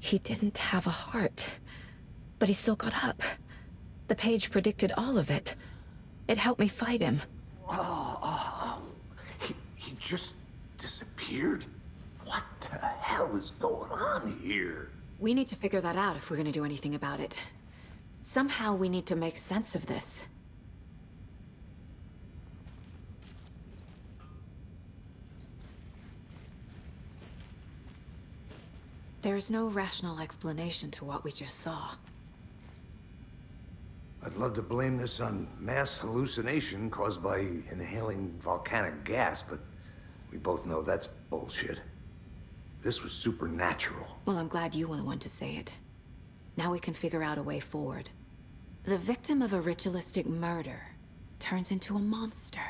He didn't have a heart, but he still got up. The page predicted all of it. It helped me fight him. He just disappeared? What the hell is going on here? We need to figure that out if we're gonna do anything about it. Somehow we need to make sense of this. There's no rational explanation to what we just saw. I'd love to blame this on mass hallucination caused by inhaling volcanic gas, but we both know that's bullshit. This was supernatural. Well, I'm glad you were the one to say it. Now we can figure out a way forward. The victim of a ritualistic murder turns into a monster.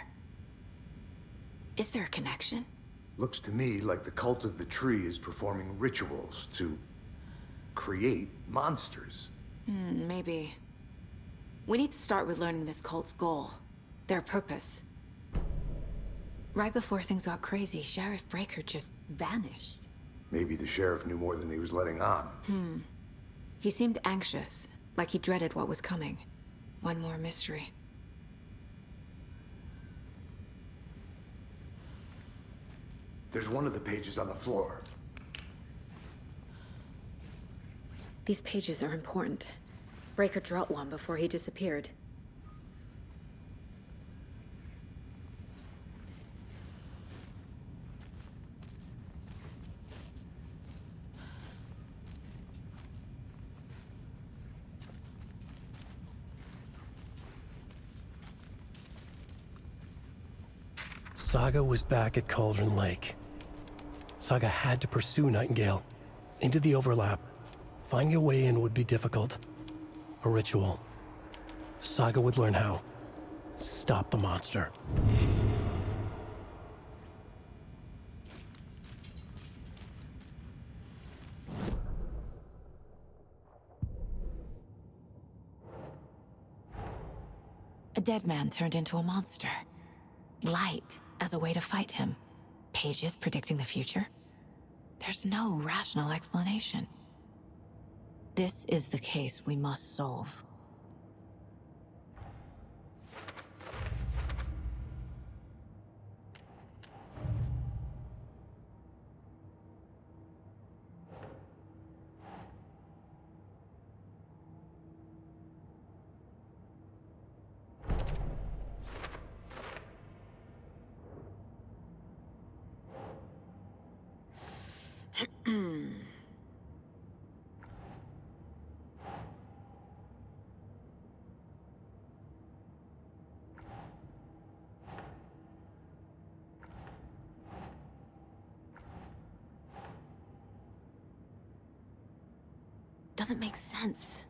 Is there a connection? Looks to me like the cult of the tree is performing rituals to create monsters. Maybe. We need to start with learning this cult's goal, their purpose. Right before things got crazy, Sheriff Breaker just vanished. Maybe the sheriff knew more than he was letting on. He seemed anxious, like he dreaded what was coming. One more mystery. There's one of the pages on the floor. These pages are important. Breaker dropped one before he disappeared. Saga was back at Cauldron Lake. Saga had to pursue Nightingale into the overlap. Finding a way in would be difficult. A ritual. Saga would learn how. Stop the monster. A dead man turned into a monster. Light as a way to fight him. Pages predicting the future. There's no rational explanation. This is the case we must solve. Doesn't make sense.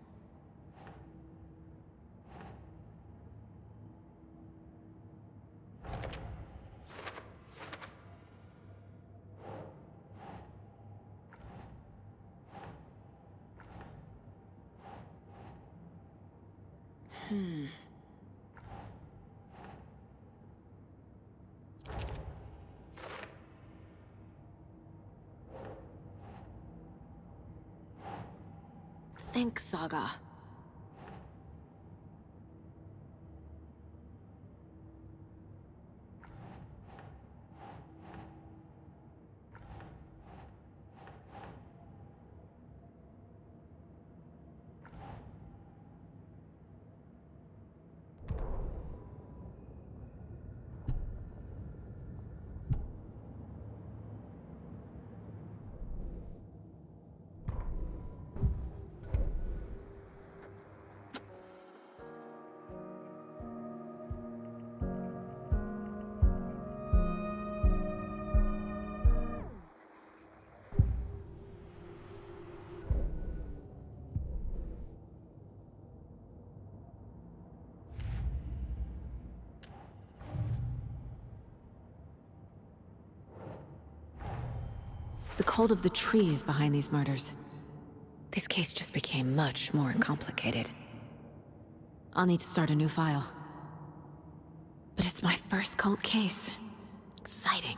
Think, Saga. The cult of the tree is behind these murders. This case just became much more complicated. I'll need to start a new file. But it's my first cult case. Exciting.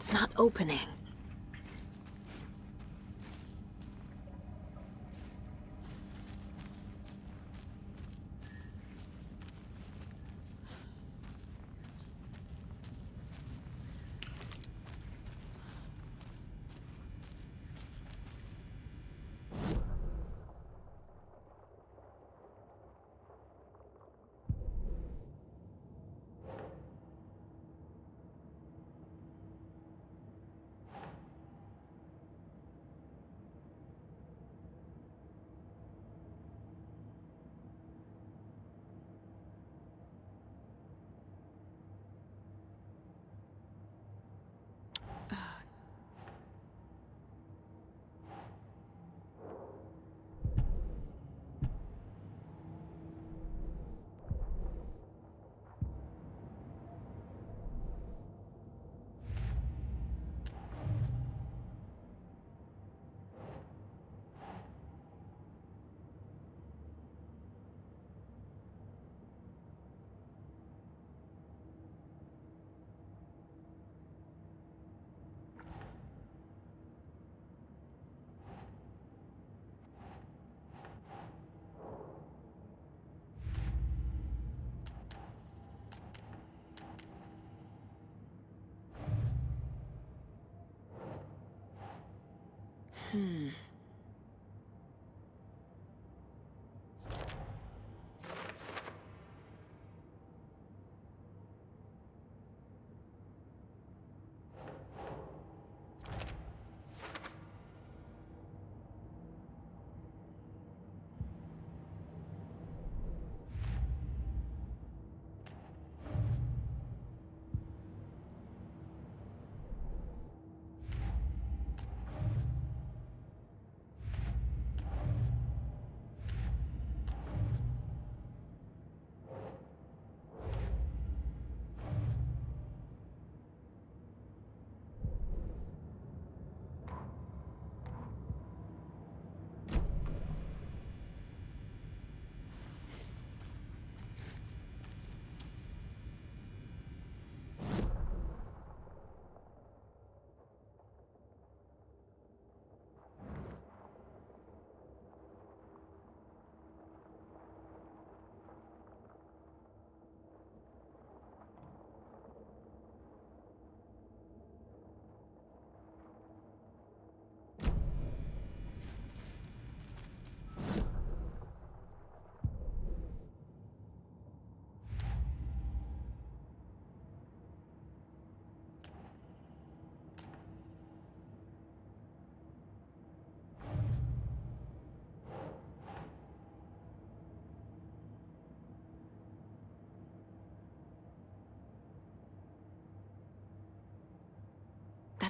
It's not opening.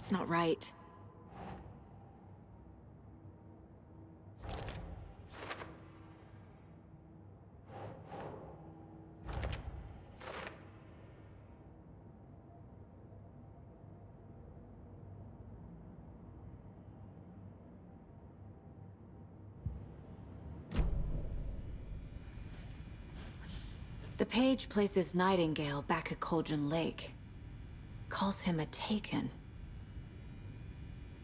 That's not right. The page places Nightingale back at Cauldron Lake. Calls him a Taken.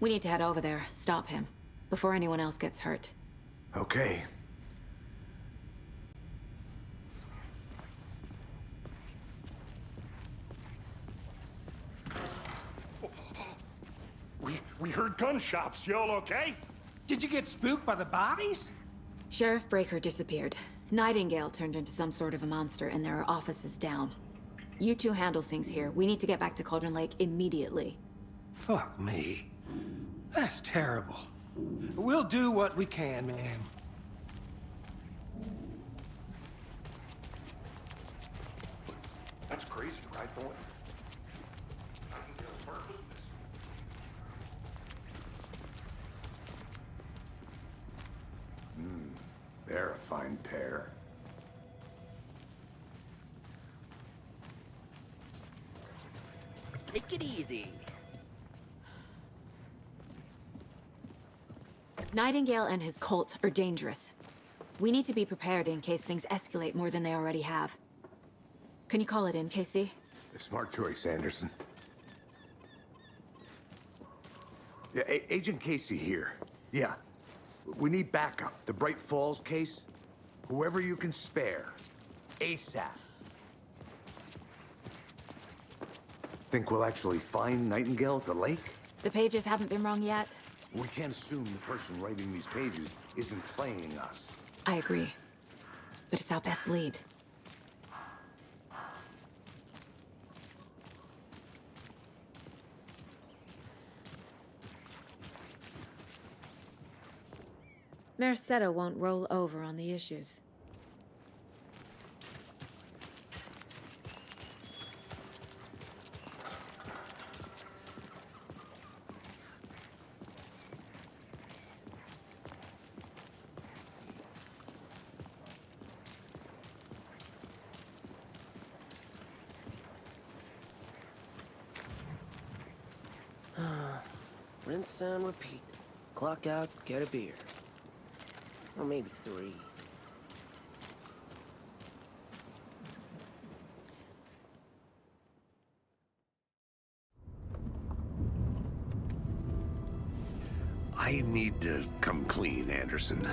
We need to head over there, stop him, before anyone else gets hurt. Okay. We heard gunshots. Y'all okay? Did you get spooked by the bodies? Sheriff Breaker disappeared. Nightingale turned into some sort of a monster, and there are offices down. You two handle things here. We need to get back to Cauldron Lake immediately. Fuck me. That's terrible. We'll do what we can, man. That's crazy, right, Thornton? Nightingale's purpose. They're a fine pair. Take it easy. Nightingale and his cult are dangerous. We need to be prepared in case things escalate more than they already have. Can you call it in, Casey? A smart choice, Anderson. Yeah, Agent Casey here. Yeah. We need backup. The Bright Falls case. Whoever you can spare. ASAP. Think we'll actually find Nightingale at the lake? The pages haven't been wrong yet. We can't assume the person writing these pages isn't playing us. I agree. But it's our best lead. Mercado won't roll over on the issues. Rinse and repeat. Clock out, get a beer. Or maybe 3. I need to come clean, Anderson.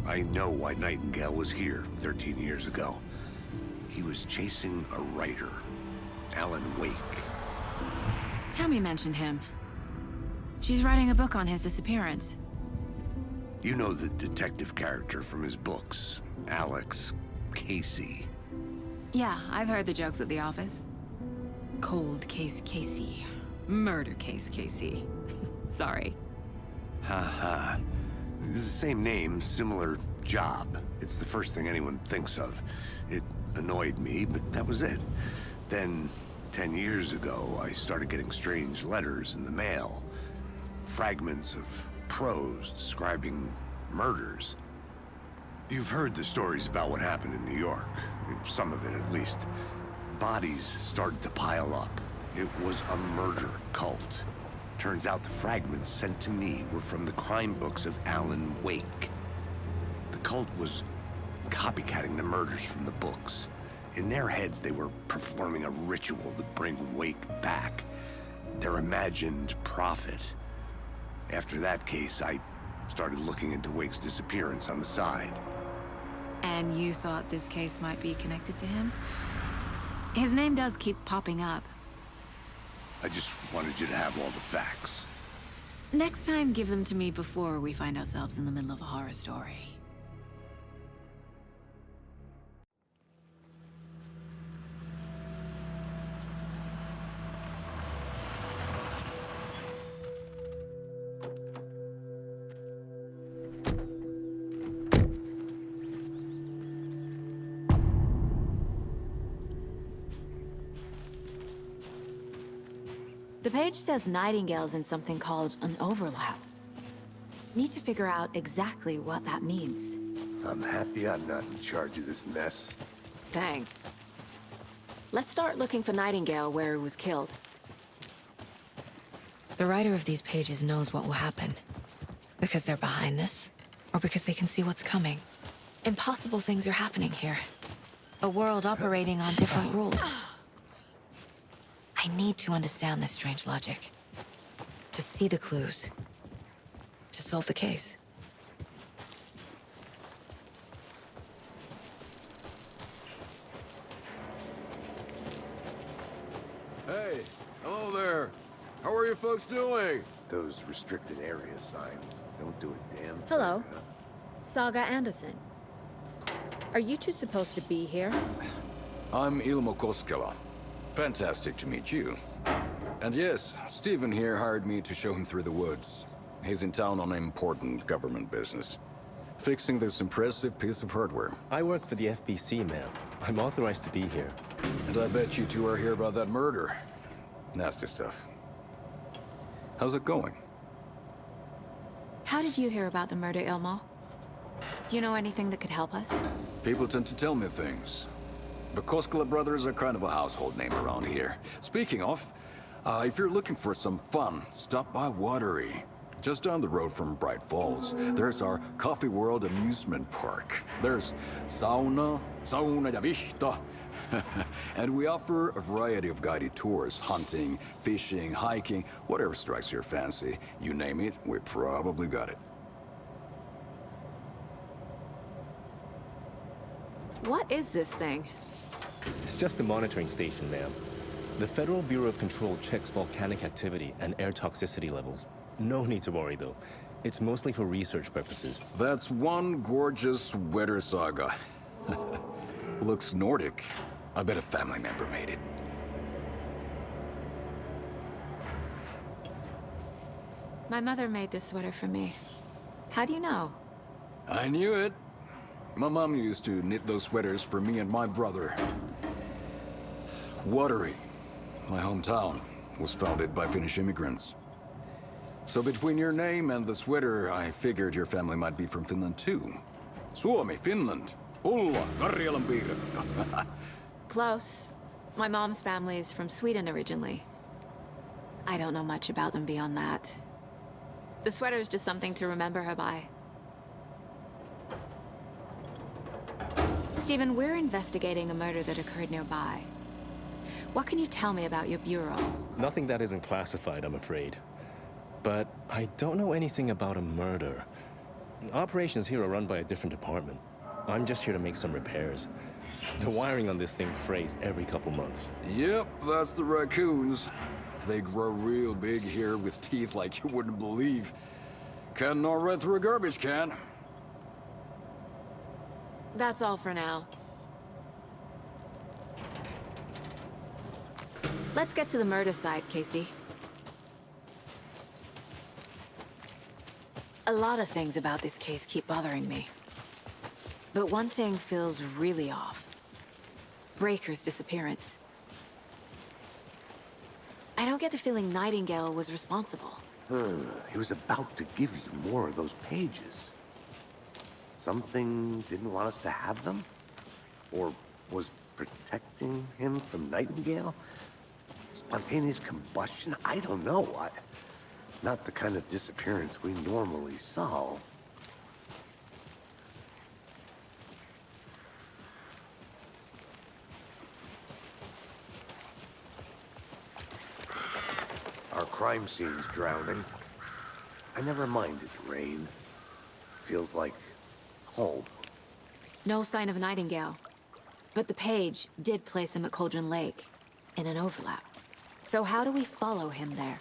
I know why Nightingale was here 13 years ago. He was chasing a writer, Alan Wake. Tammy mentioned him. She's writing a book on his disappearance. You know the detective character from his books, Alex Casey. Yeah, I've heard the jokes at the office. Cold case Casey. Murder case Casey. Sorry. Ha. It's the same name, similar job. It's the first thing anyone thinks of. It annoyed me, but that was it. Then, 10 years ago, I started getting strange letters in the mail. Fragments of prose describing murders. You've heard the stories about what happened in New York. Some of it, at least. Bodies started to pile up. It was a murder cult. Turns out the fragments sent to me were from the crime books of Alan Wake. The cult was copycatting the murders from the books. In their heads, they were performing a ritual to bring Wake back. Their imagined prophet. After that case, I started looking into Wake's disappearance on the side. And you thought this case might be connected to him? His name does keep popping up. I just wanted you to have all the facts. Next time, give them to me before we find ourselves in the middle of a horror story. The page says Nightingale's in something called an overlap. Need to figure out exactly what that means. I'm happy I'm not in charge of this mess. Thanks. Let's start looking for Nightingale where he was killed. The writer of these pages knows what will happen. Because they're behind this, or because they can see what's coming. Impossible things are happening here. A world operating on different rules. I need to understand this strange logic. To see the clues. To solve the case. Hey, hello there. How are you folks doing? Those restricted area signs don't do a damn thing. Hello. Saga Anderson. Are you two supposed to be here? I'm Ilmo Koskela. Fantastic to meet you. And yes, Stephen here hired me to show him through the woods. He's in town on important government business. Fixing this impressive piece of hardware. I work for the FBC, ma'am. I'm authorized to be here. And I bet you two are here about that murder. Nasty stuff. How's it going? How did you hear about the murder, Ilmo? Do you know anything that could help us? People tend to tell me things. The Koskela brothers are kind of a household name around here. Speaking of, if you're looking for some fun, stop by Watery. Just down the road from Bright Falls, there's our Coffee World amusement park. There's sauna ja vihta. And we offer a variety of guided tours, hunting, fishing, hiking, whatever strikes your fancy. You name it, we probably got it. What is this thing? It's just a monitoring station, ma'am. The Federal Bureau of Control checks volcanic activity and air toxicity levels. No need to worry, though. It's mostly for research purposes. That's one gorgeous sweater, Saga. Looks Nordic. I bet a family member made it. My mother made this sweater for me. How do you know? I knew it. My mom used to knit those sweaters for me and my brother. Watery, my hometown, was founded by Finnish immigrants. So between your name and the sweater, I figured your family might be from Finland too. Suomi, Finland. Ulla, Karjalan piirakka. Close. My mom's family is from Sweden originally. I don't know much about them beyond that. The sweater is just something to remember her by. Stephen, we're investigating a murder that occurred nearby. What can you tell me about your bureau? Nothing that isn't classified, I'm afraid. But I don't know anything about a murder. Operations here are run by a different department. I'm just here to make some repairs. The wiring on this thing frays every couple months. Yep, that's the raccoons. They grow real big here with teeth like you wouldn't believe. Can't gnaw right through a garbage can. That's all for now. Let's get to the murder side, Casey. A lot of things about this case keep bothering me. But one thing feels really off. Breaker's disappearance. I don't get the feeling Nightingale was responsible. He was about to give you more of those pages. Something didn't want us to have them? Or was protecting him from Nightingale? Spontaneous combustion? I don't know. Not the kind of disappearance we normally solve. Our crime scene's drowning. I never minded the rain. Feels like home. No sign of Nightingale. But the page did place him at Cauldron Lake, in an overlap. So how do we follow him there?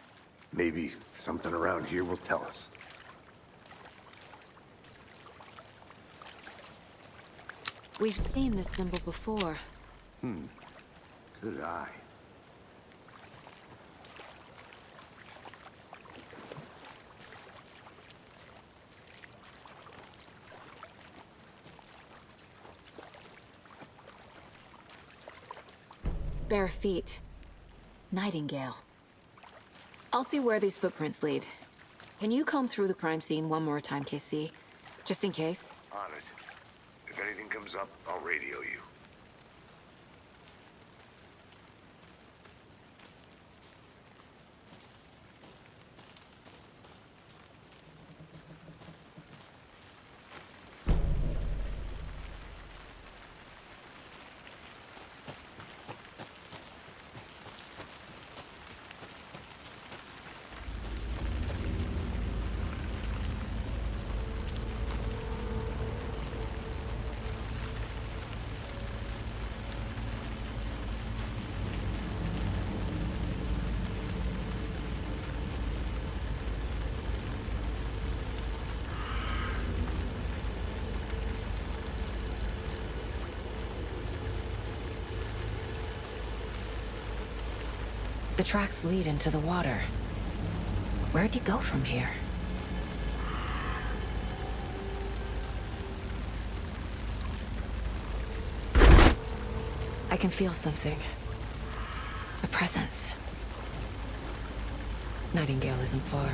Maybe something around here will tell us. We've seen this symbol before. Good eye. Bare feet. Nightingale. I'll see where these footprints lead. Can you comb through the crime scene one more time, KC? Just in case? On it. If anything comes up, I'll radio you. The tracks lead into the water. Where'd he go from here? I can feel something. A presence. Nightingale isn't far.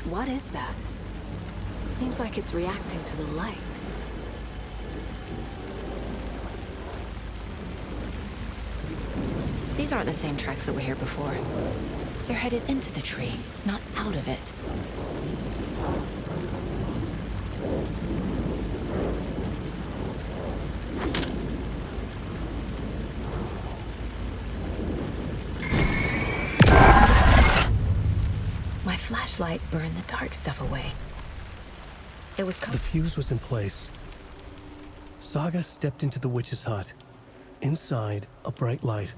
What is that? Seems like it's reacting to the light. These aren't the same tracks that were here before. They're headed into the tree, not out of it. My flashlight burned the dark stuff away. It was The fuse was in place. Saga stepped into the witch's hut. Inside, a bright light.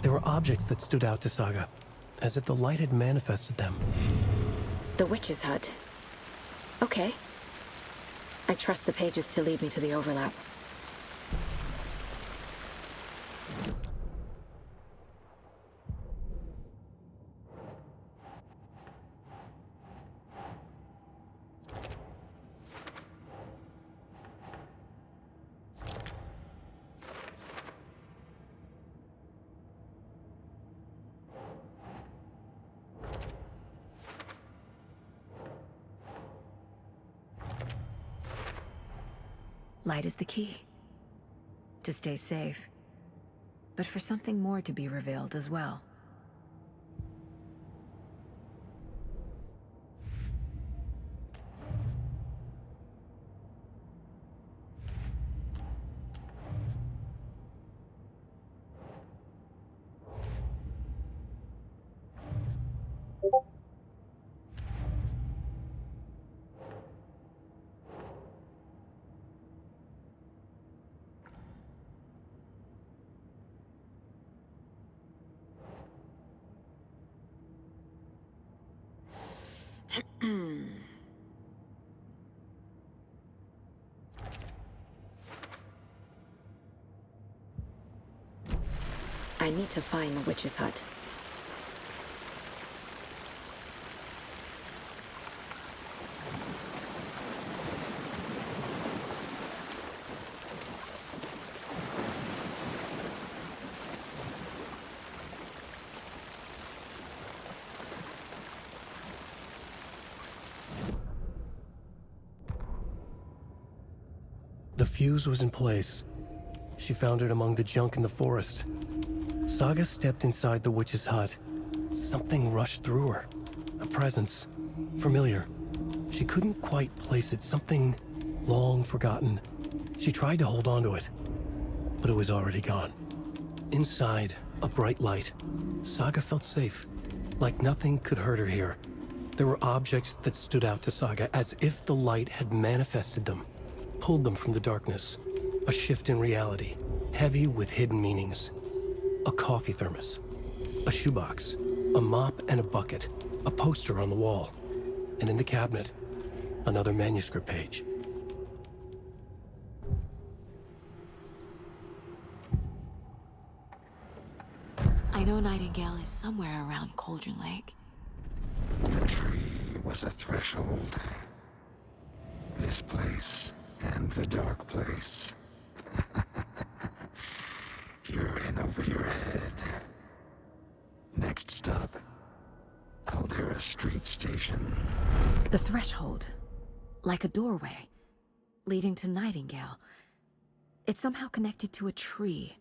There were objects that stood out to Saga, as if the light had manifested them. The witch's hut. Okay. I trust the pages to lead me to the overlap. Light is the key. To stay safe. But for something more to be revealed as well. I need to find the witch's hut. The fuse was in place. She found it among the junk in the forest. Saga stepped inside the witch's hut. Something rushed through her. A presence. Familiar. She couldn't quite place it. Something long forgotten. She tried to hold on to it, but it was already gone. Inside, a bright light. Saga felt safe. Like nothing could hurt her here. There were objects that stood out to Saga as if the light had manifested them. Pulled them from the darkness. A shift in reality, heavy with hidden meanings. A coffee thermos, a shoebox, a mop and a bucket, a poster on the wall. And in the cabinet, Another manuscript page. I know Nightingale is somewhere around Cauldron Lake. The tree was a threshold. This place and the dark place. You're in over your head. Next stop, Caldera Street Station. The threshold. Like a doorway. Leading to Nightingale. It's somehow connected to a tree.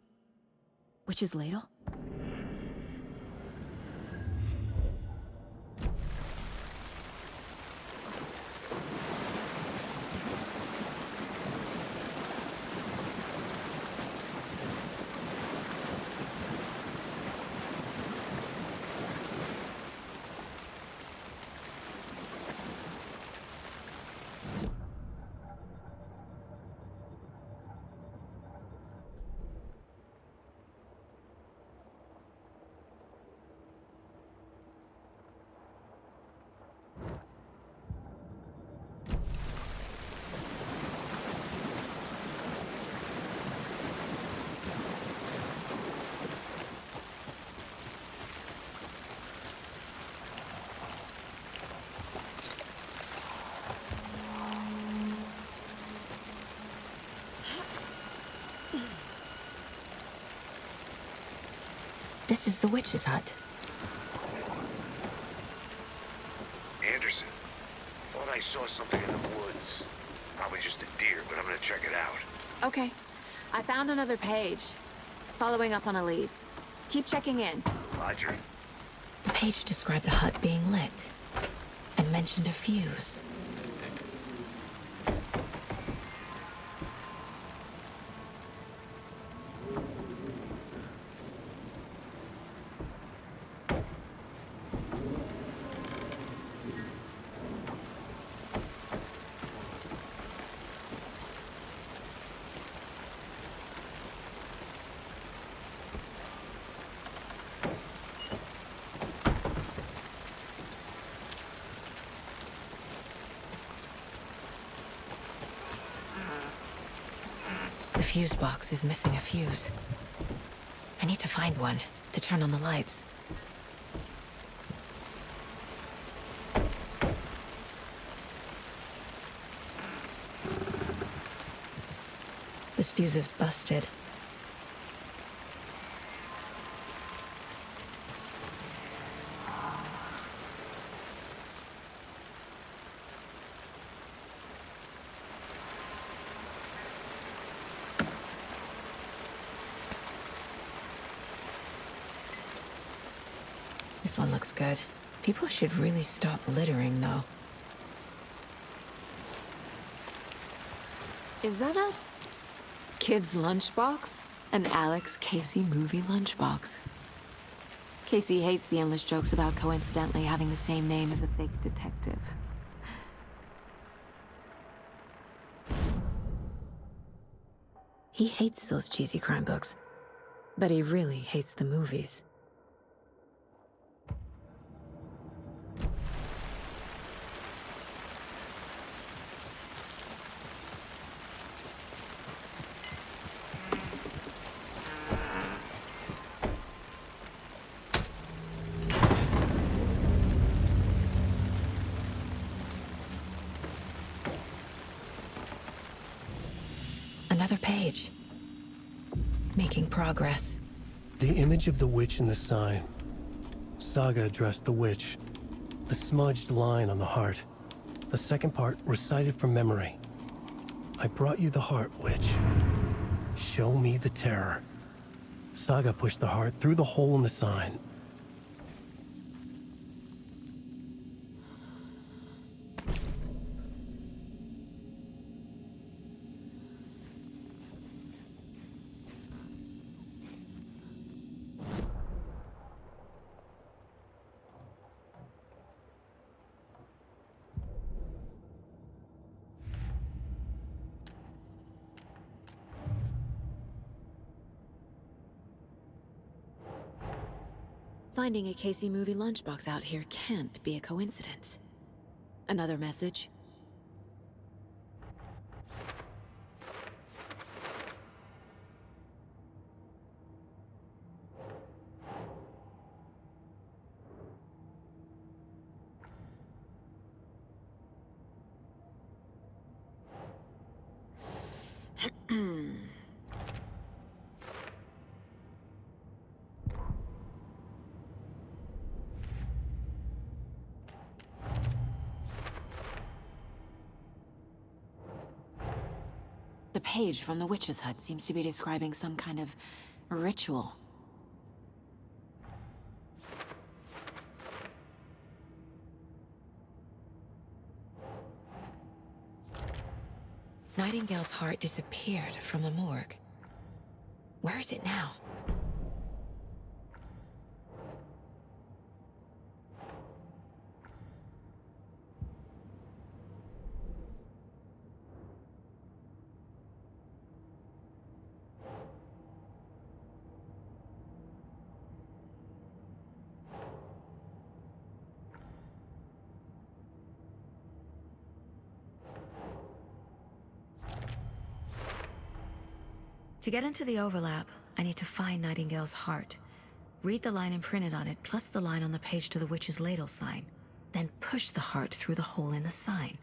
Witch's Ladle? This is the witch's hut. Anderson, thought I saw something in the woods. Probably just a deer, but I'm gonna check it out. Okay. I found another page. Following up on a lead. Keep checking in. Roger. The page described the hut being lit, and mentioned a fuse. The fuse box is missing a fuse. I need to find one to turn on the lights. This fuse is busted. This one looks good. People should really stop littering, though. Is that a kid's lunchbox? An Alex Casey movie lunchbox. Casey hates the endless jokes about coincidentally having the same name as a fake detective. He hates those cheesy crime books, but he really hates the movies. Another page. Making progress. The image of the witch in the sign. Saga addressed the witch. The smudged line on the heart. The second part recited from memory. I brought you the heart, witch. Show me the terror. Saga pushed the heart through the hole in the sign. Finding a Casey movie lunchbox out here can't be a coincidence. Another message. page from the witch's hut seems to be describing some kind of ritual. Nightingale's heart disappeared from the morgue. Where is it now? To get into the overlap, I need to find Nightingale's heart. Read the line imprinted on it, plus the line on the page to the witch's ladle sign. Then push the heart through the hole in the sign.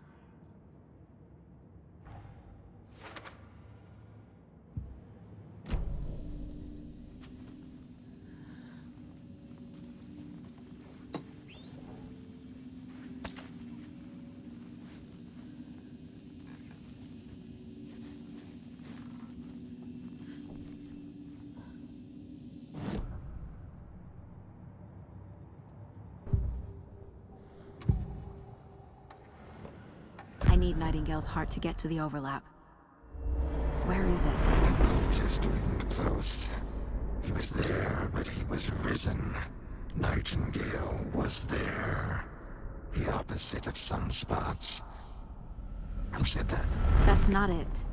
I need Nightingale's heart to get to the overlap. Where is it? The cultist leaned close. He was there, but he was risen. Nightingale was there. The opposite of sunspots. Who said that? That's not it.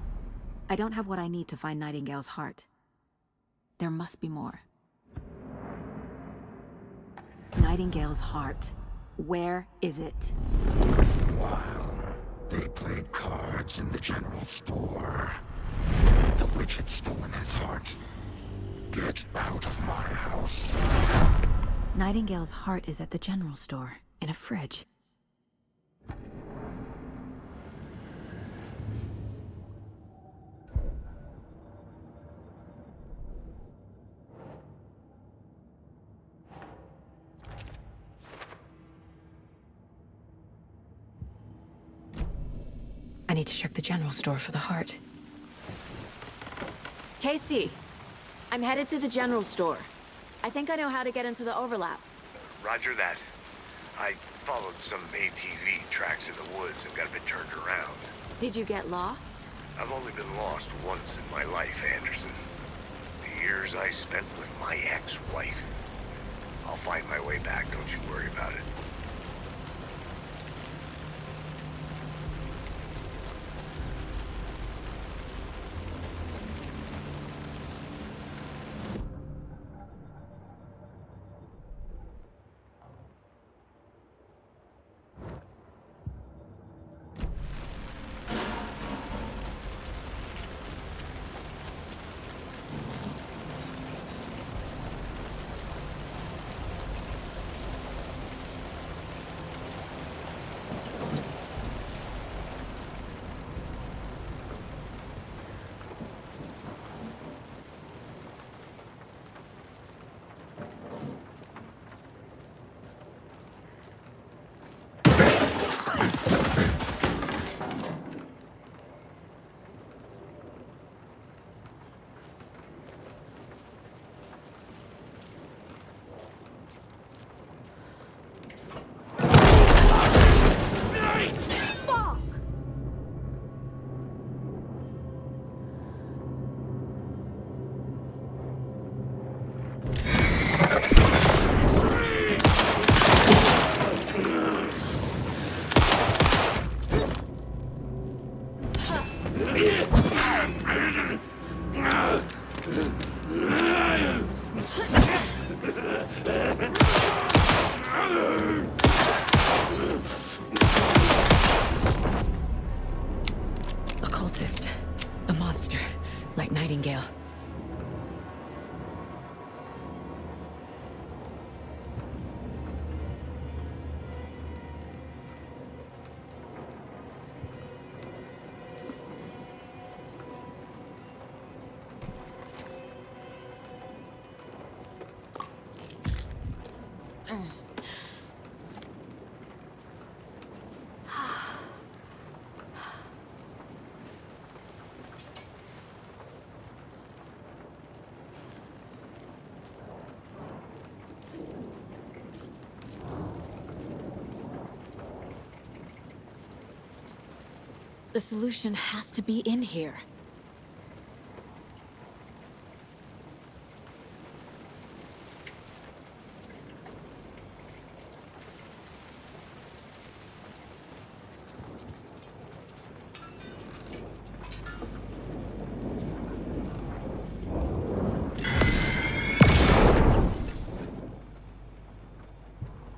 I don't have what I need to find Nightingale's heart. There must be more. Nightingale's heart. Where is it? While they played cards in the general store, the witch had stolen his heart. Get out of my house. Nightingale's heart is at the general store, in a fridge. I need to check the general store for the heart. Casey! I'm headed to the general store. I think I know how to get into the overlap. Roger that. I followed some ATV tracks in the woods and got a bit turned around. Did you get lost? I've only been lost once in my life, Anderson. The years I spent with my ex-wife. I'll find my way back, don't you worry about it. Nightingale. The solution has to be in here.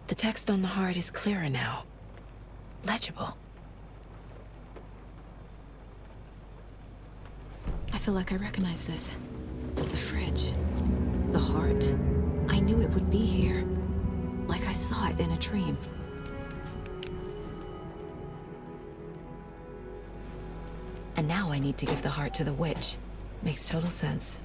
The text on the heart is clearer now. Legible. I feel like I recognize this. The fridge. The heart. I knew it would be here. Like I saw it in a dream. And now I need to give the heart to the witch. Makes total sense.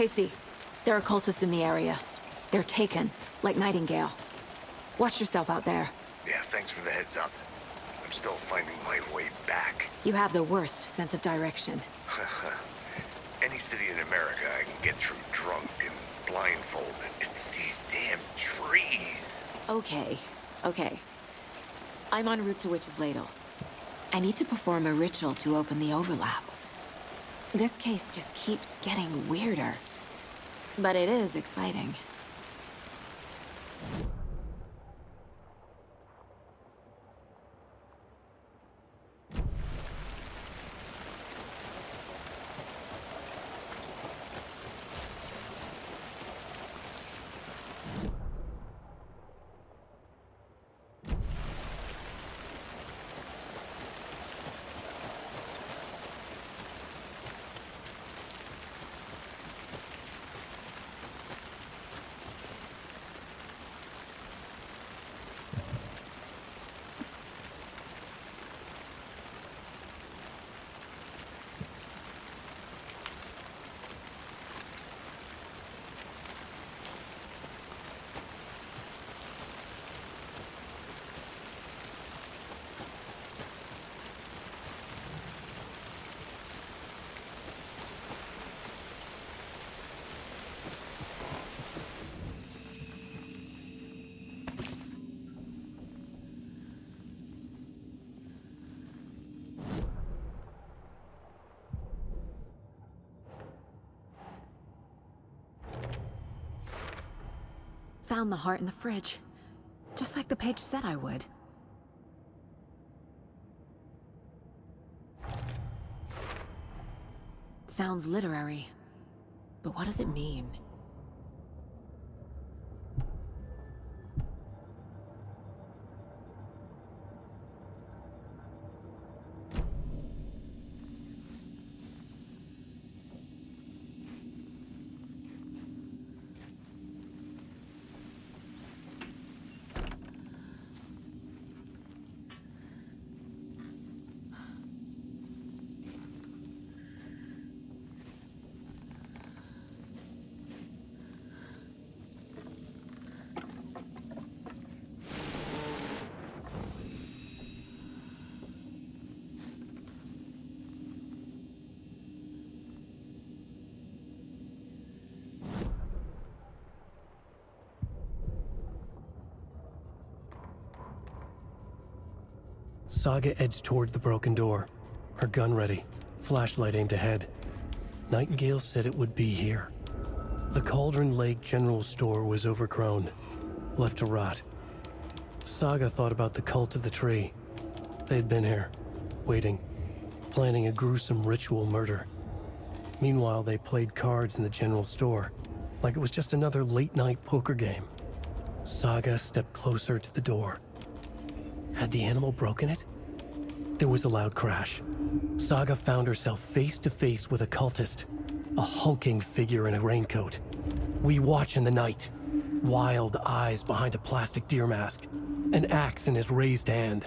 Casey, there are cultists in the area. They're taken, like Nightingale. Watch yourself out there. Yeah, thanks for the heads up. I'm still finding my way back. You have the worst sense of direction. Any city in America I can get through drunk and blindfolded. It's these damn trees. Okay, okay. I'm en route to Witch's Ladle. I need to perform a ritual to open the overlap. This case just keeps getting weirder. But it is exciting. Found the heart in the fridge. Just like the page said I would. Sounds literary. But what does it mean? Saga edged toward the broken door, her gun ready, flashlight aimed ahead. Nightingale said it would be here. The Cauldron Lake General Store was overgrown, left to rot. Saga thought about the cult of the tree. They had been here, waiting, planning a gruesome ritual murder. Meanwhile, they played cards in the general store, like it was just another late-night poker game. Saga stepped closer to the door. Had the animal broken it? There was a loud crash. Saga found herself face to face with a cultist, a hulking figure in a raincoat. We watch in the night, wild eyes behind a plastic deer mask, an axe in his raised hand.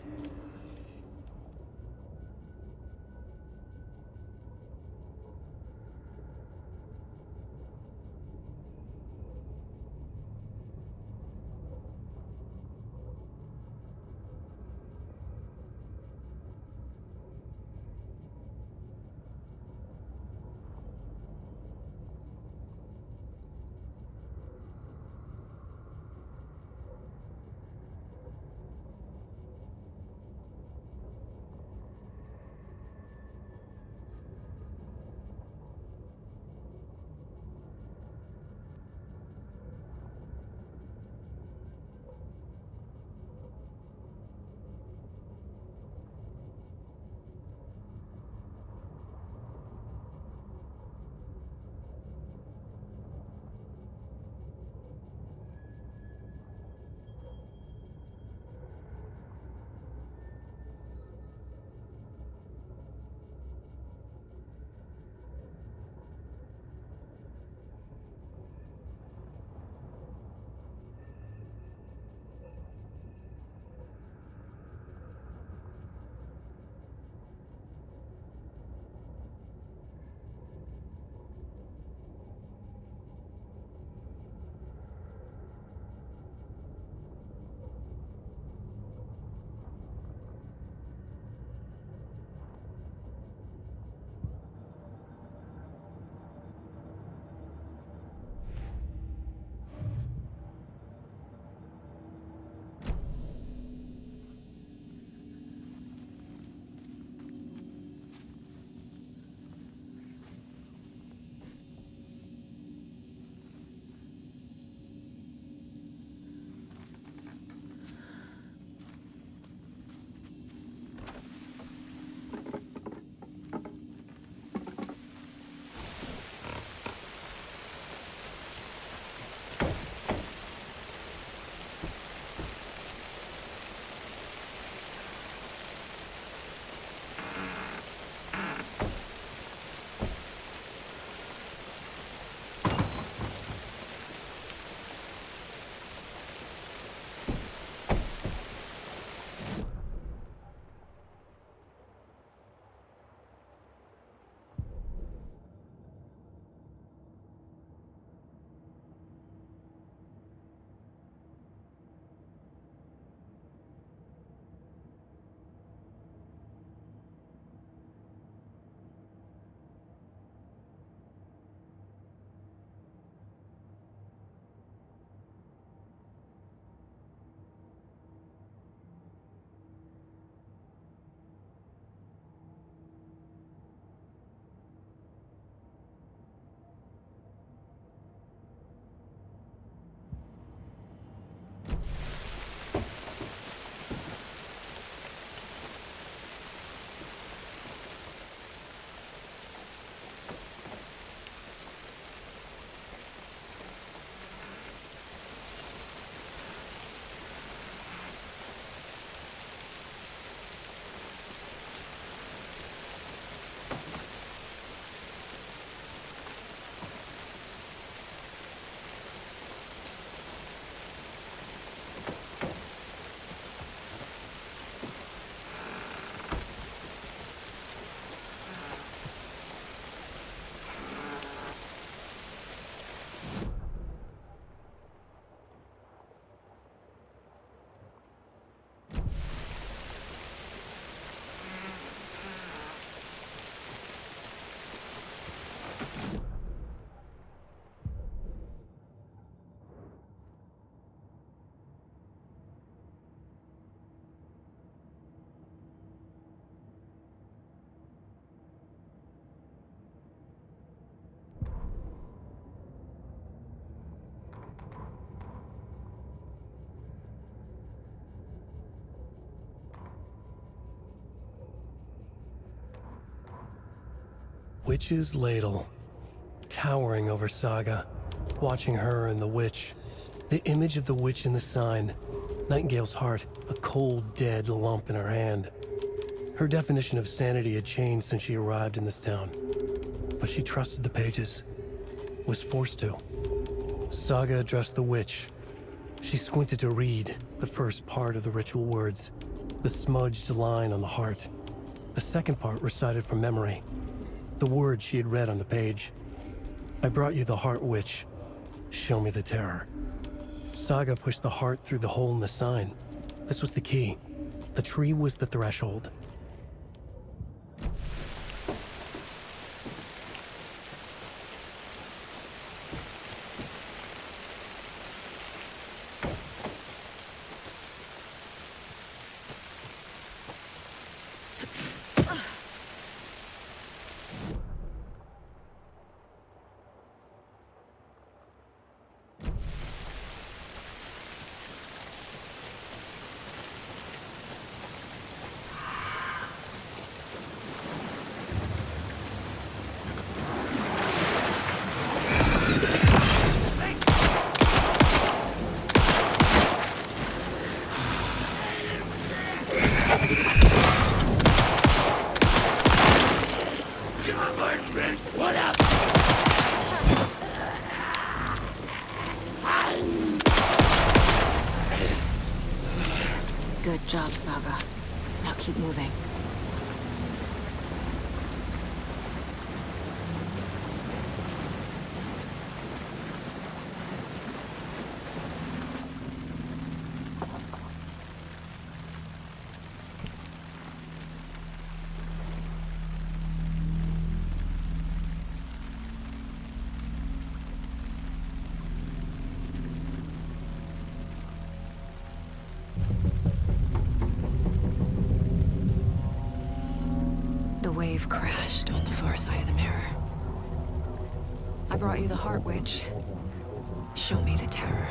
witch's ladle, towering over Saga, watching her and the witch. The image of the witch in the sign, Nightingale's heart, a cold, dead lump in her hand. Her definition of sanity had changed since she arrived in this town, but she trusted the pages, was forced to. Saga addressed the witch. She squinted to read the first part of the ritual words, the smudged line on the heart. The second part recited from memory, the words she had read on the page. I brought you the heart, witch. Show me the terror. Saga pushed the heart through the hole in the sign. This was the key. The tree was the threshold. Good job, Saga. Now keep moving. The wave crashed on the far side of the mirror. I brought you the heart, witch. Show me the terror.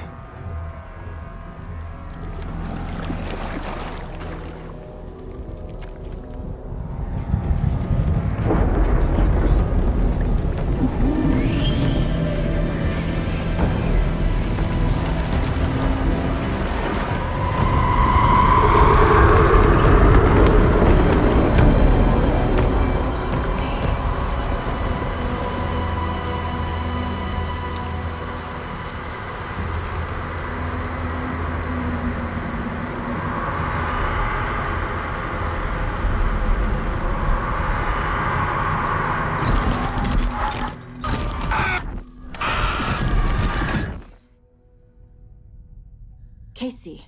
Casey,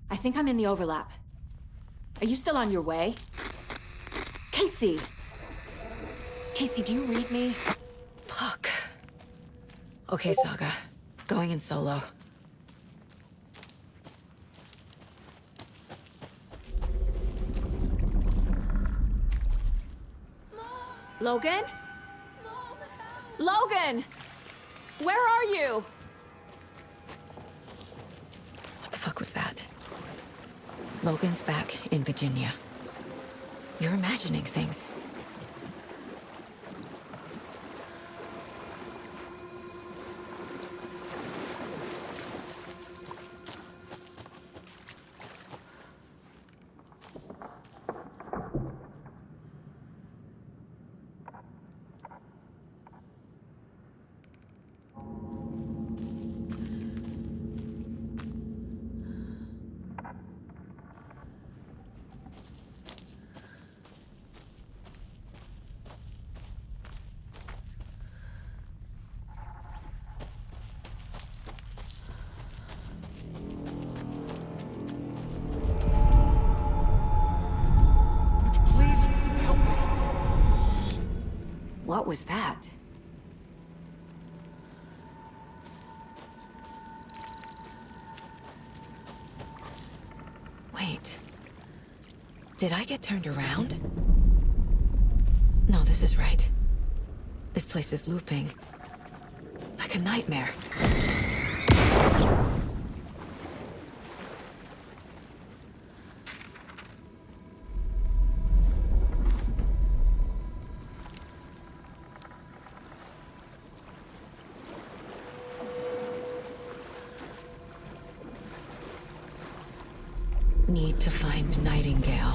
I think I'm in the overlap. Are you still on your way? Casey! Casey, do you read me? Fuck. Okay, Saga. Going in solo. Logan? Logan! Where are you? What the fuck was that? Logan's back in Virginia. You're imagining things. What was that? Wait. Did I get turned around? No, this is right. This place is looping. Like a nightmare. Need to find Nightingale.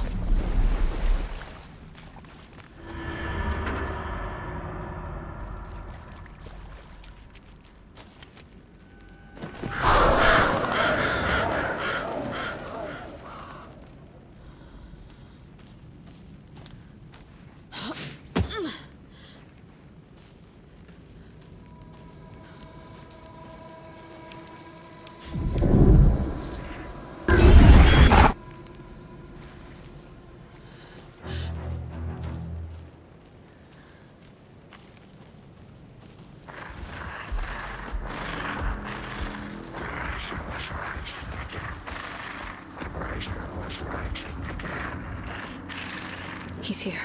He's here.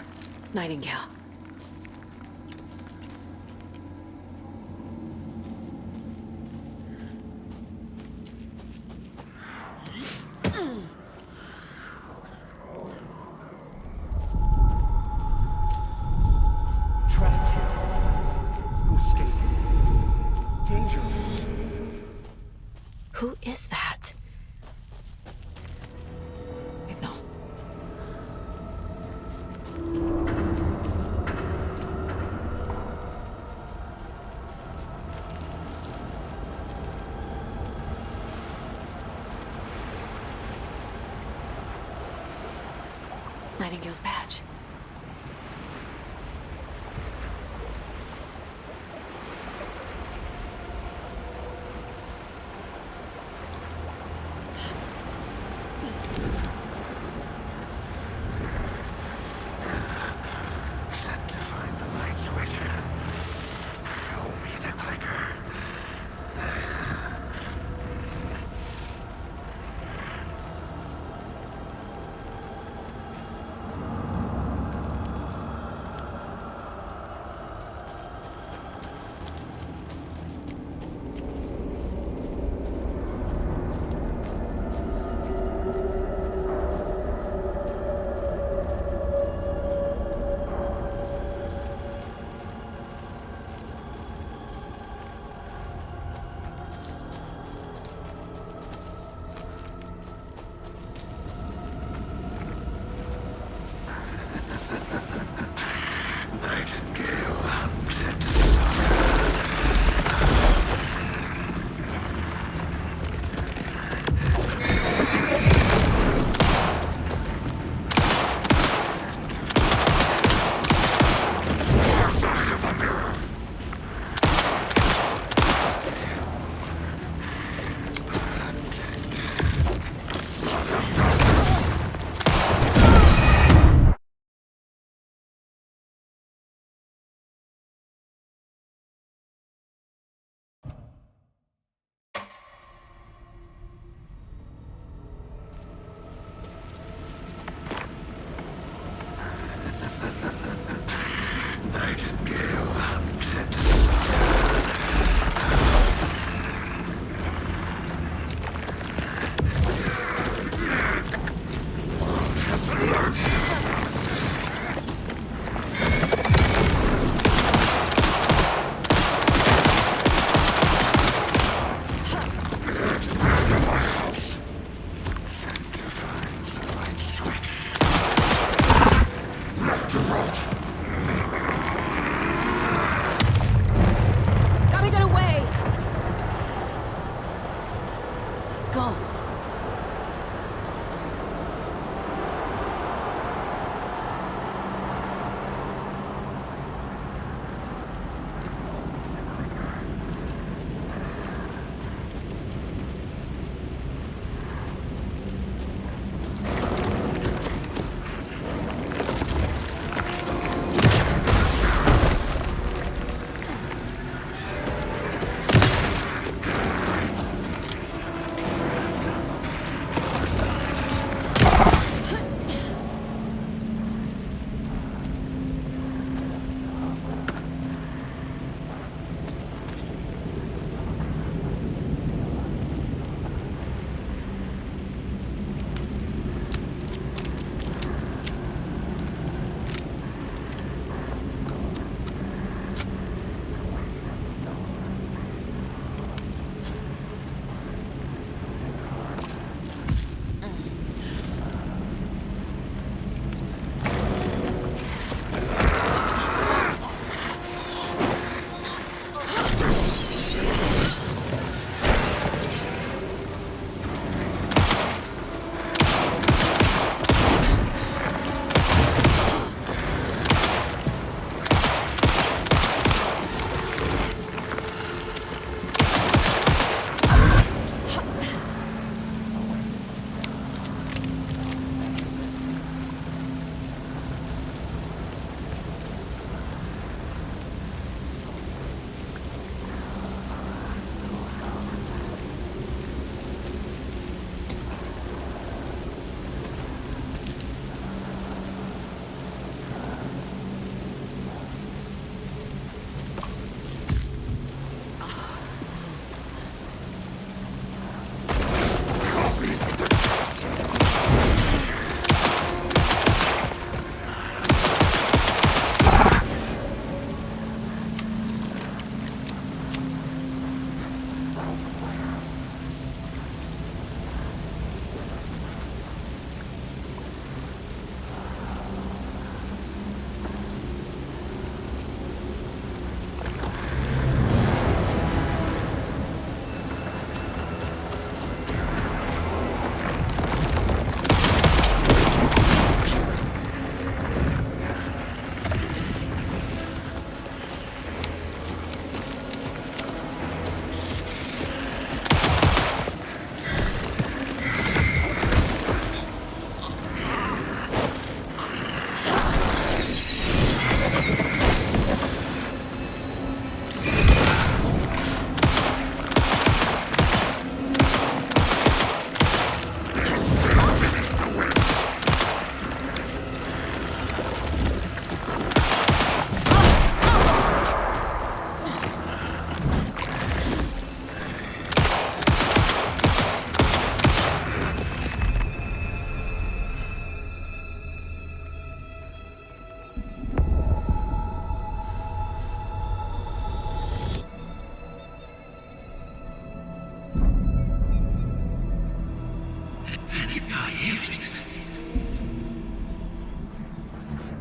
Nightingale. Trapped here. No escape. Danger. Who is that? Signal. Nightingale's badge. Set to find the light switch. Show me the clicker. Nightingale hunted far side of the mirror. Nightingale hunted Gotta get away! Go.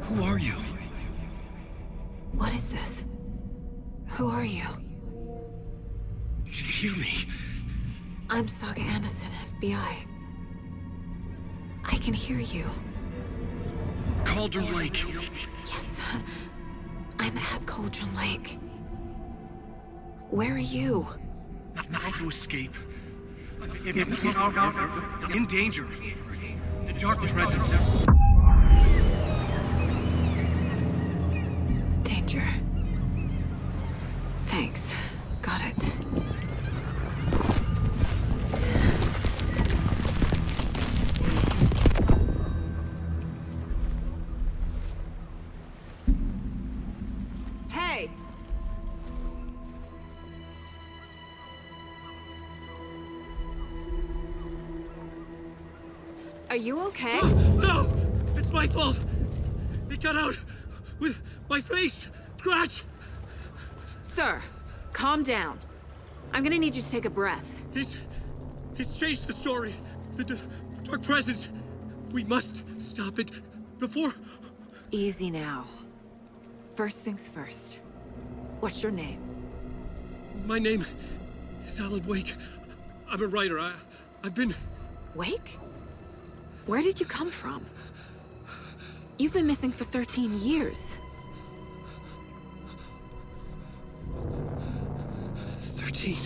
Who are you? What is this? Who are you? Hear me. I'm Saga Anderson, FBI. I can hear you. Cauldron Lake. Yes, I'm at Cauldron Lake. Where are you? How to escape. In danger. The dark presence. Danger. Thanks. Got it. Hey! Are you okay? No! It's my fault! It got out with my face! Scratch! Sir, calm down. I'm gonna need you to take a breath. He's changed the story. The dark presence. We must stop it before... Easy now. First things first. What's your name? My name is Alan Wake. I'm a writer. I've been... Wake? Where did you come from? You've been missing for 13 years. 13.